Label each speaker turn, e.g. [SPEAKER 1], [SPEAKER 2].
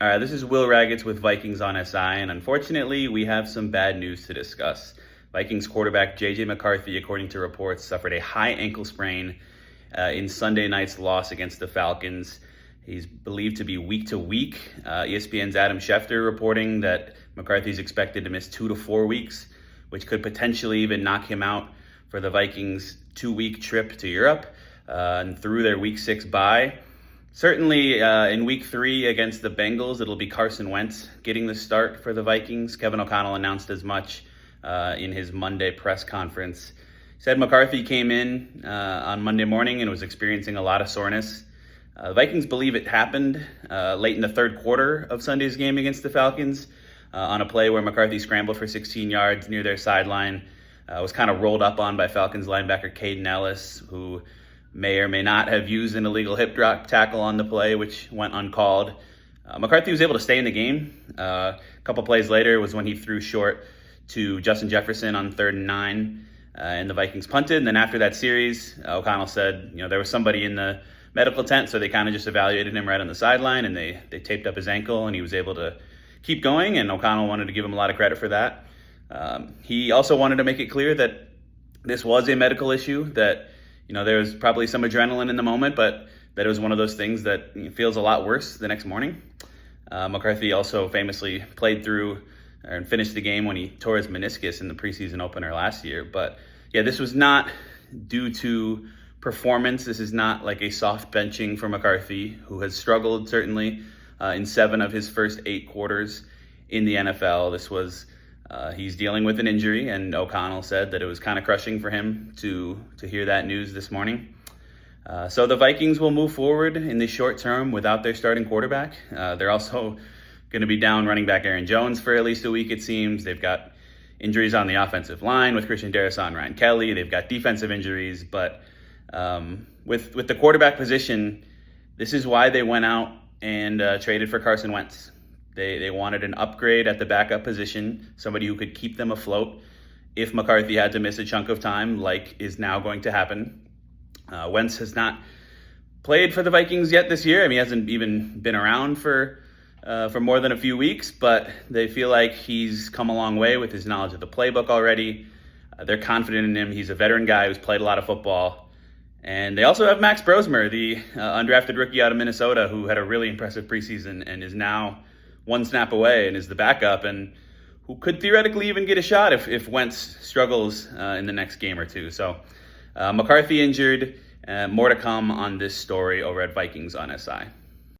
[SPEAKER 1] All right, this is Will Raggets with Vikings on SI, and unfortunately, we have some bad news to discuss. Vikings quarterback J.J. McCarthy, according to reports, suffered a high ankle sprain in Sunday night's loss against the Falcons. He's believed to be week to week. ESPN's Adam Schefter reporting that McCarthy's expected to miss 2 to 4 weeks, which could potentially even knock him out for the Vikings' 2-week trip to Europe and through their Week 6 bye. Certainly in Week 3 against the Bengals, it'll be Carson Wentz getting the start for the Vikings. Kevin O'Connell announced as much in his Monday press conference. He said McCarthy came in on Monday morning and was experiencing a lot of soreness. The Vikings believe it happened late in the third quarter of Sunday's game against the Falcons on a play where McCarthy scrambled for 16 yards near their sideline. Was kind of rolled up on by Falcons linebacker Caden Ellis, who may or may not have used an illegal hip drop tackle on the play, which went uncalled. McCarthy was able to stay in the game. A couple plays later was when he threw short to Justin Jefferson on 3rd and 9, and the Vikings punted. And then after that series, O'Connell said, there was somebody in the medical tent, so they kind of just evaluated him right on the sideline, and they taped up his ankle, and he was able to keep going, and O'Connell wanted to give him a lot of credit for that. He also wanted to make it clear that this was a medical issue, that there was probably some adrenaline in the moment, but that it was one of those things that feels a lot worse the next morning. McCarthy also famously played through and finished the game when he tore his meniscus in the preseason opener last year. But yeah, this was not due to performance. This is not like a soft benching for McCarthy, who has struggled certainly in 7 of his first 8 quarters in the NFL. This was he's dealing with an injury, and O'Connell said that it was kind of crushing for him to hear that news this morning. So the Vikings will move forward in the short term without their starting quarterback. They're also going to be down running back Aaron Jones for at least a week, it seems. They've got injuries on the offensive line with Christian Darrisaw and Ryan Kelly. They've got defensive injuries, but with the quarterback position, this is why they went out and traded for Carson Wentz. They wanted an upgrade at the backup position, somebody who could keep them afloat if McCarthy had to miss a chunk of time, like is now going to happen. Wentz has not played for the Vikings yet this year. He hasn't even been around for more than a few weeks, but they feel like he's come a long way with his knowledge of the playbook already. They're confident in him. He's a veteran guy who's played a lot of football. And they also have Max Brosmer, the undrafted rookie out of Minnesota, who had a really impressive preseason and is now 1 snap away and is the backup, and who could theoretically even get a shot if Wentz struggles in the next game or two. So McCarthy injured. More to come on this story over at Vikings on SI.